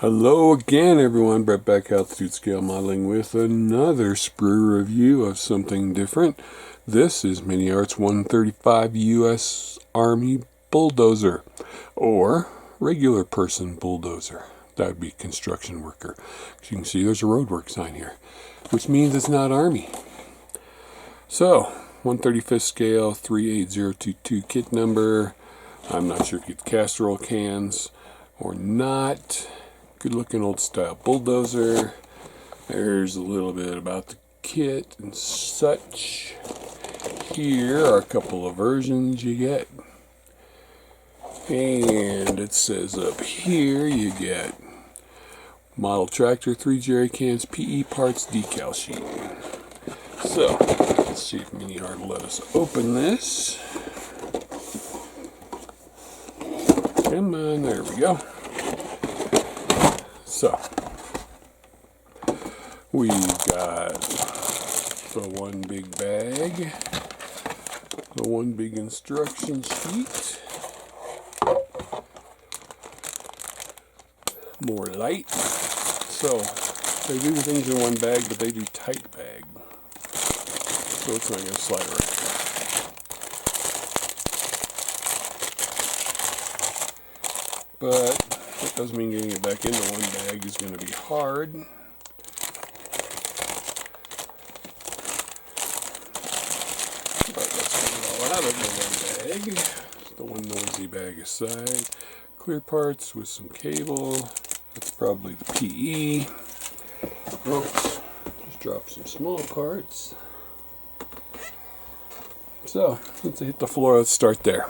Hello again, everyone. Brett back, Altitude Scale Modeling, with another sprue review of something different. This is Miniart's 135 US Army Bulldozer, or regular person bulldozer. That would be construction worker. As you can see, there's a roadwork sign here, which means it's not Army. So, 135th scale, 38022 kit number. I'm not sure if it's casserole cans or not. Good looking old style bulldozer. There's a little bit about the kit and such. Here are a couple of versions you get. And it says up here you get model tractor, 3 jerry cans, PE parts, decal sheet. So, let's see if Miniart will let us open this. Come on, there we go. So, we've got the one big bag, the one big instruction sheet, more light. So, they do things in one bag, but they do tight bag. So it's not going to slide around. But that doesn't mean getting it back into one bag is going to be hard. But let's get it all out of the one bag. The one noisy bag aside. Clear parts with some cable. That's probably the PE. Oops. Just drop some small parts. So, once they hit the floor, let's start there.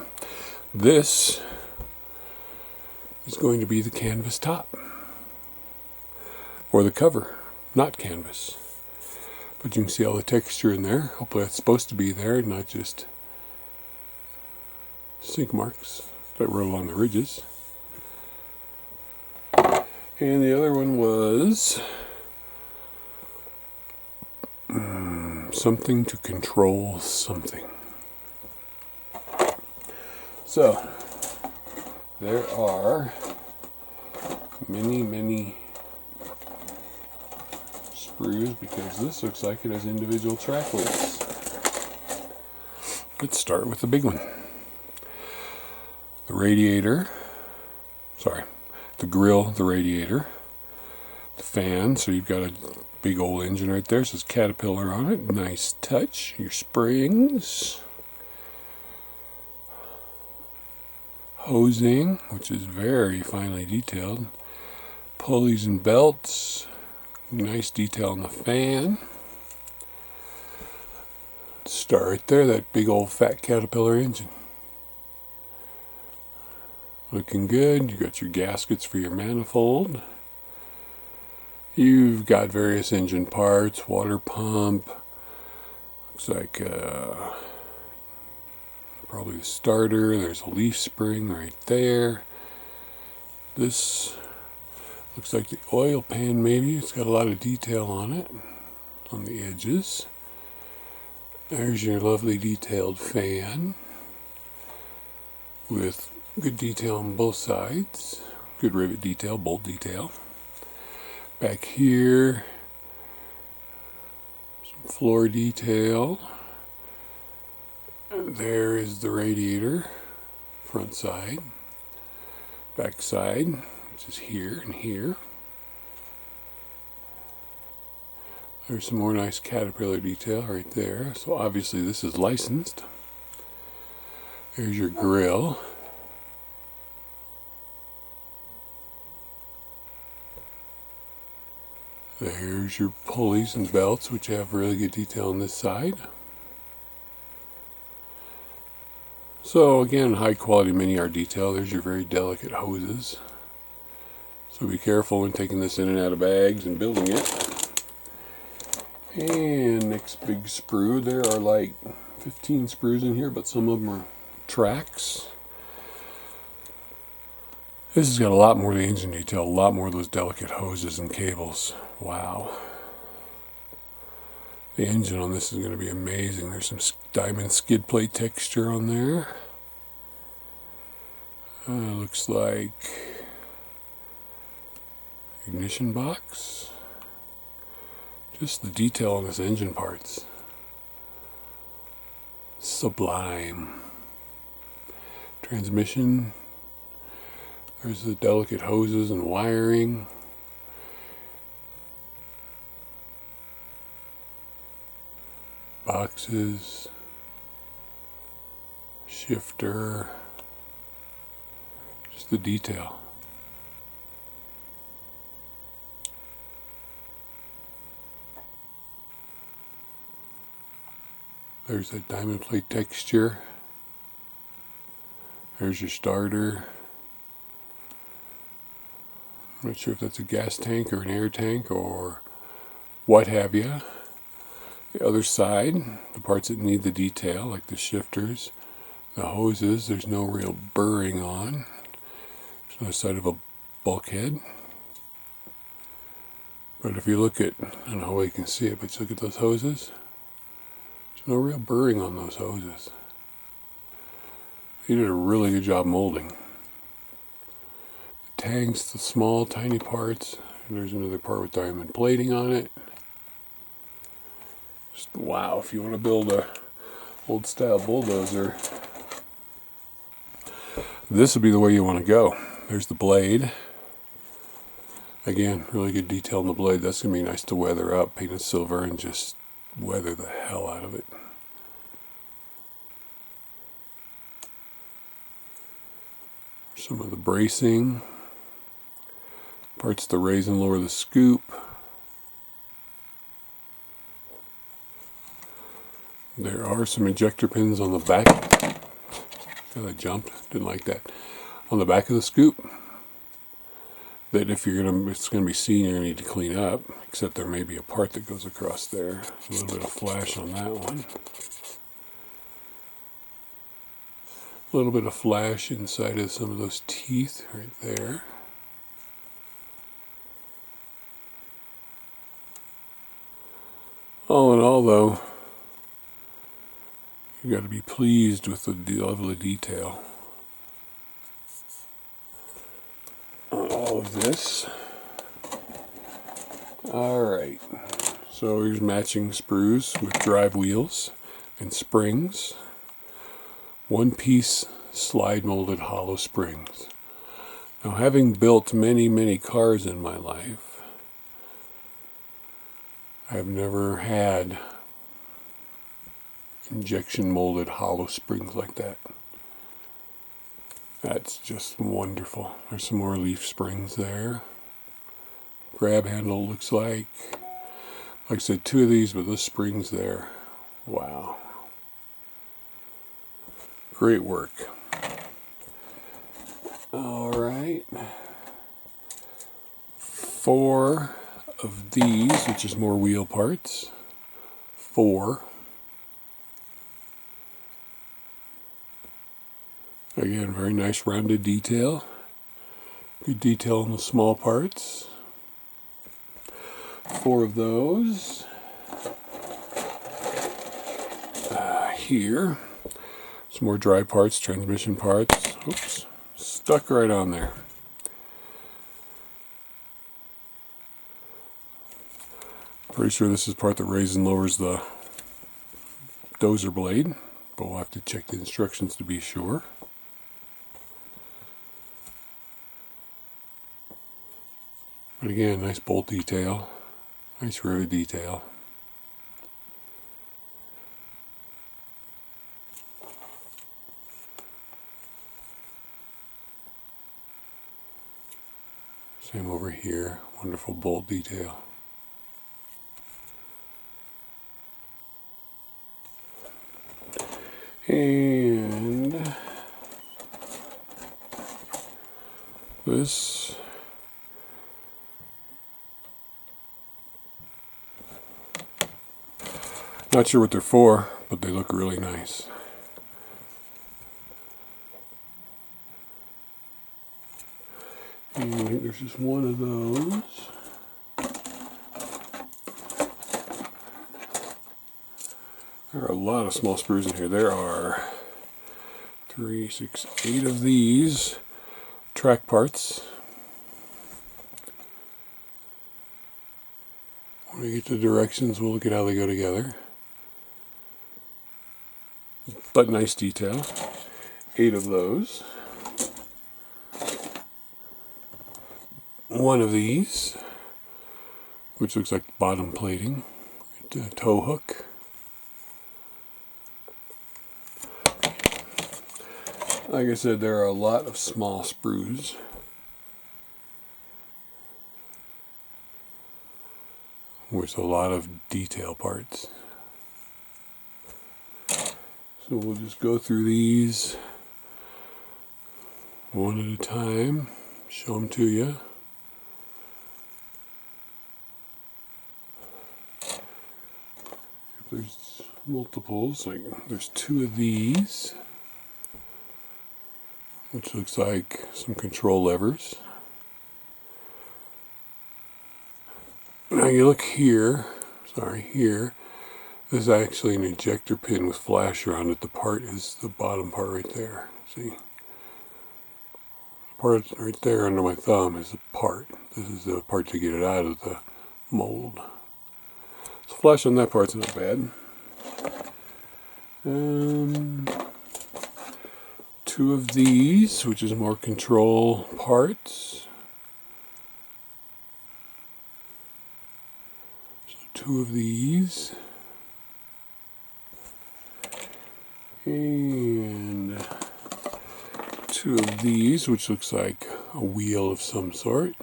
This is going to be the canvas top, or the cover, not canvas. But you can see all the texture in there. Hopefully that's supposed to be there, not just sink marks that roll on the ridges. And the other one was something to control something. So, there are many sprues, because this looks like it has individual track weights. Let's start with the big one. The radiator, the grill, the radiator, the fan, so you've got a big old engine right there, it says Caterpillar on it, nice touch. Your springs, hosing, which is very finely detailed, pulleys and belts, nice detail on the fan. Start right there, that big old fat Caterpillar engine. Looking good. You got your gaskets for your manifold. You've got various engine parts, water pump, looks like probably the starter. There's a leaf spring right there. This looks like the oil pan, maybe. It's got a lot of detail on it, on the edges. There's your lovely detailed fan with good detail on both sides. Good rivet detail, bolt detail. Back here, some floor detail. There is the radiator, front side, back side, which is here and here. There's some more nice Caterpillar detail right there. So obviously this is licensed. There's your grill. There's your pulleys and belts, which have really good detail on this side. So again, high quality Miniart detail. There's your very delicate hoses. So be careful when taking this in and out of bags and building it. And next big sprue. There are like 15 sprues in here, but some of them are tracks. This has got a lot more of the engine detail, a lot more of those delicate hoses and cables. Wow. The engine on this is going to be amazing. There's some diamond skid plate texture on there. Looks like Ignition box. Just the detail on this engine parts. Sublime. Transmission. There's the delicate hoses and wiring. Boxes. Shifter. Just the detail. There's that diamond plate texture. There's your starter. I'm not sure if that's a gas tank or an air tank or what have you. The other side, the parts that need the detail, like the shifters, the hoses, there's no real burring on. There's no side of a bulkhead. But if you look at, I don't know how you can see it, but you look at those hoses, there's no real burring on those hoses. He did a really good job molding. The tanks, the small, tiny parts. There's another part with diamond plating on it. Just wow, if you want to build a old style bulldozer, this would be the way you want to go. There's the blade. Again, really good detail on the blade. That's going to be nice to weather up, paint it silver, and just weather the hell out of it. Some of the bracing, parts to raise and lower the scoop. There are some ejector pins on the back. I jumped, didn't like that. On the back of the scoop, that if it's gonna be seen, you're gonna need to clean up. Except there may be a part that goes across there. A little bit of flash on that one. A little bit of flash inside of some of those teeth right there. All in all, though, you've got to be pleased with the level of detail on all of this. Alright, so here's matching sprues with drive wheels and springs. One-piece slide molded hollow springs. Now, having built many cars in my life, I've never had injection molded hollow springs like that. That's just wonderful. There's some more leaf springs there. Grab handle looks like I said, 2 of these with those springs there. Wow. Great work. Alright. 4 of these, which is more wheel parts. 4. Again, very nice rounded detail. Good detail on the small parts. 4 of those. Here. Some more dry parts, transmission parts. Oops, stuck right on there. Pretty sure this is part that raises and lowers the dozer blade, but we'll have to check the instructions to be sure. But again, nice bolt detail, nice rivet detail. Same over here, wonderful bolt detail. And this not sure what they're for, but they look really nice. And I think there's just one of those. There are a lot of small sprues in here. There are 3, 6, 8 of these track parts. When we get to directions, we'll look at how they go together. But nice detail. 8 of those. 1 of these, which looks like bottom plating. A tow hook. Like I said, there are a lot of small sprues. With a lot of detail parts. So we'll just go through these one at a time, show them to you. If there's multiples, like there's 2 of these, which looks like some control levers. Now you look here, here, this is actually an ejector pin with flash around it. The part is the bottom part right there. See? The part right there under my thumb is the part. This is the part to get it out of the mold. So flash on that part's not bad. 2 of these, which is more control parts. 2 of these, and 2 of these, which looks like a wheel of some sort,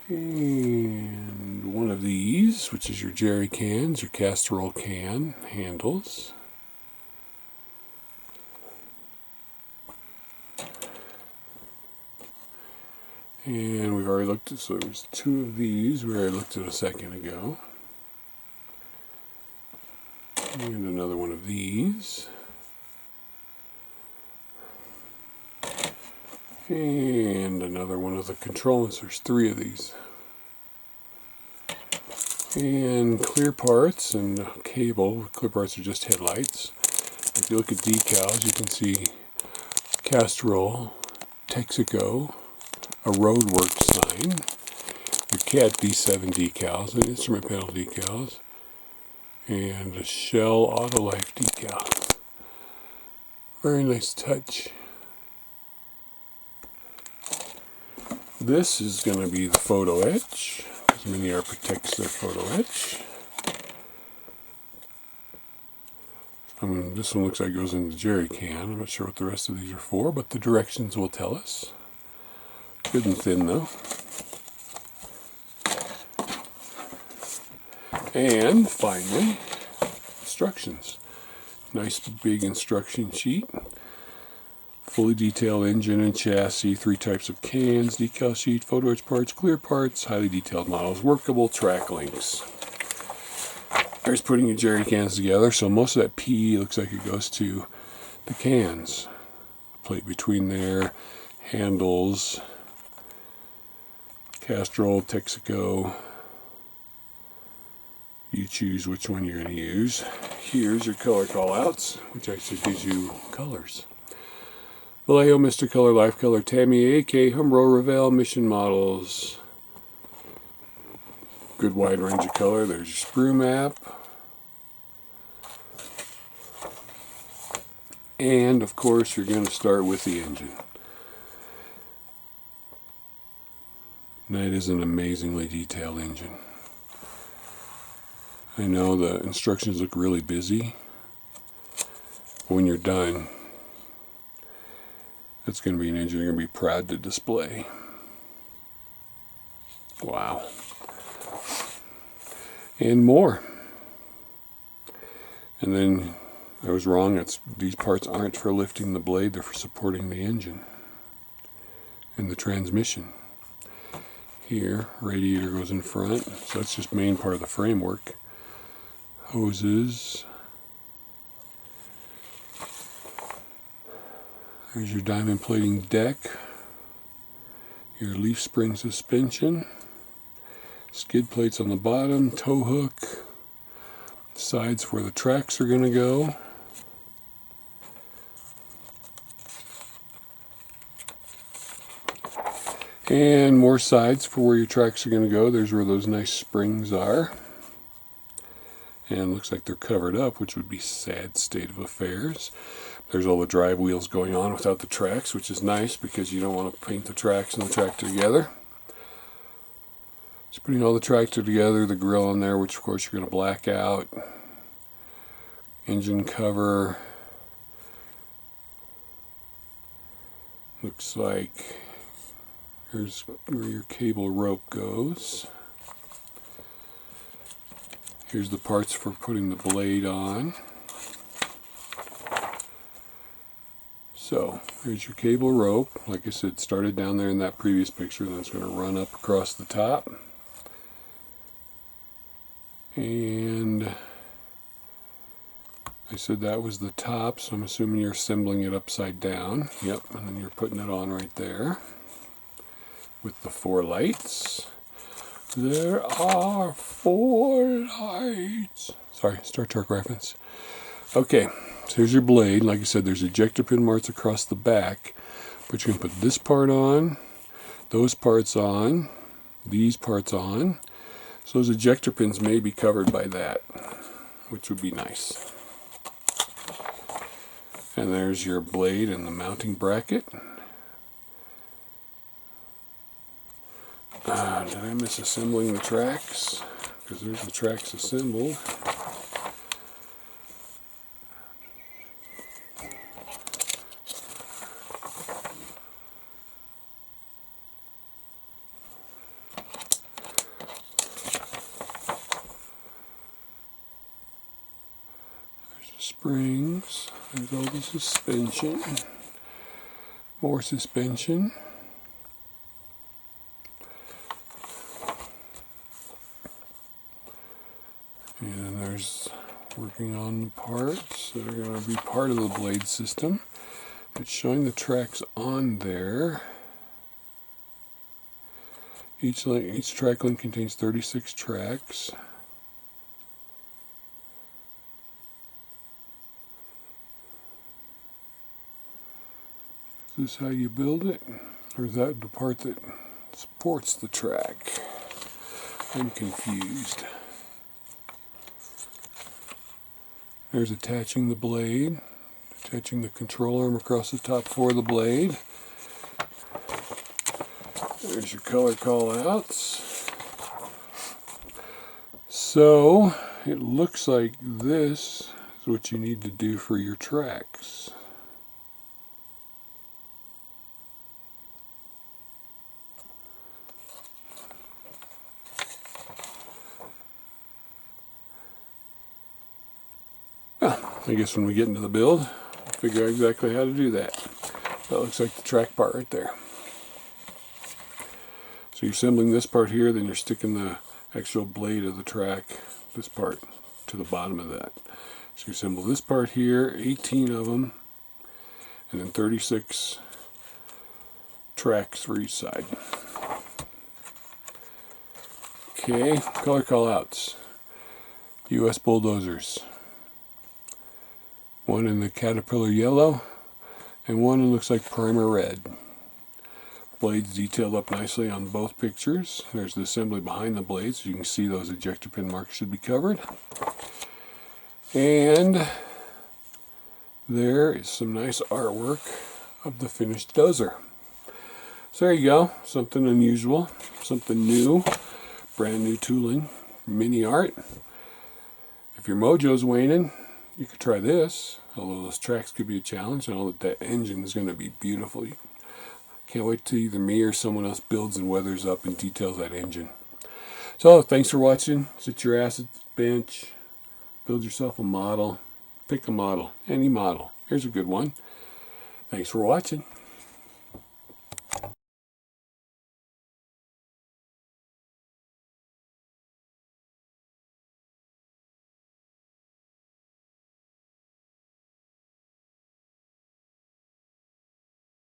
and 1 of these, which is your jerry cans, your casserole can handles. And we've already looked at, so there's 2 of these we already looked at a second ago. And another 1 of these. And another 1 of the controllers. There's 3 of these. And clear parts and cable. Clear parts are just headlights. If you look at decals, you can see Castrol, Texaco, a roadwork sign, the Cat D7 decals, and instrument panel decals, and a Shell Autolife decal. Very nice touch. This is going to be the photo etch. Miniart protects their photo etch. This one looks like it goes in the jerry can. I'm not sure what the rest of these are for, but the directions will tell us. Good and thin though. And finally, instructions. Nice big instruction sheet. Fully detailed engine and chassis, 3 types of cans, decal sheet, photo etch parts, clear parts, highly detailed models, workable track links. There's putting your jerry cans together, so most of that PE looks like it goes to the cans. Plate between there, handles, Castrol, Texaco. You choose which one you're going to use. Here's your color callouts, which actually gives you colors. Vallejo, Mr. Color, Life Color, Tamiya, AK, Humro, Revell, Mission models. Good wide range of color. There's your sprue map. And of course you're going to start with the engine. And that is an amazingly detailed engine. I know the instructions look really busy. When you're done, it's going to be an engine you're going to be proud to display. Wow. And more. And then I was wrong. These parts aren't for lifting the blade, they're for supporting the engine and the transmission. Here, radiator goes in front, so that's just main part of the framework. Hoses. There's your diamond plating deck, your leaf spring suspension, skid plates on the bottom, tow hook, sides where the tracks are going to go. And more sides for where your tracks are going to go. There's where those nice springs are. And it looks like they're covered up, which would be sad state of affairs. There's all the drive wheels going on without the tracks, which is nice because you don't want to paint the tracks and the tractor together. Just putting all the tractor together, the grill on there, which of course you're going to black out. Engine cover. Looks like here's where your cable rope goes. Here's the parts for putting the blade on. So, here's your cable rope. Like I said, started down there in that previous picture, then it's going to run up across the top. And I said that was the top, so I'm assuming you're assembling it upside down. Yep, and then you're putting it on right there with the 4 lights. There are 4 lights. Sorry, Star Trek reference. Okay, so here's your blade. Like I said, there's ejector pin marks across the back. But you can put this part on, those parts on, these parts on. So those ejector pins may be covered by that, which would be nice. And there's your blade and the mounting bracket. Did I miss assembling the tracks? Because there's the tracks assembled. There's the springs. There's all the suspension. More suspension. And then there's working on the parts that are going to be part of the blade system. It's showing the tracks on there. Each track link contains 36 tracks. Is this how you build it? Or is that the part that supports the track? I'm confused. There's attaching the blade, attaching the control arm across the top for the blade. There's your color callouts. So it looks like this is what you need to do for your tracks. I guess when we get into the build, we'll figure out exactly how to do that. That looks like the track part right there. So you're assembling this part here, then you're sticking the actual blade of the track, this part, to the bottom of that. So you assemble this part here, 18 of them, and then 36 tracks for each side. Okay, color callouts. US Bulldozers. One in the Caterpillar yellow, and one that looks like primer red. Blades detailed up nicely on both pictures. There's the assembly behind the blades. You can see those ejector pin marks should be covered. And there is some nice artwork of the finished dozer. So there you go, something unusual, something new, brand new tooling, Miniart. If your mojo's waning, you could try this, although those tracks could be a challenge. I know that engine is going to be beautiful. Can't wait till either me or someone else builds and weathers up and details that engine. So, thanks for watching. Sit your ass at the bench, build yourself a model, pick a model, any model. Here's a good one. Thanks for watching.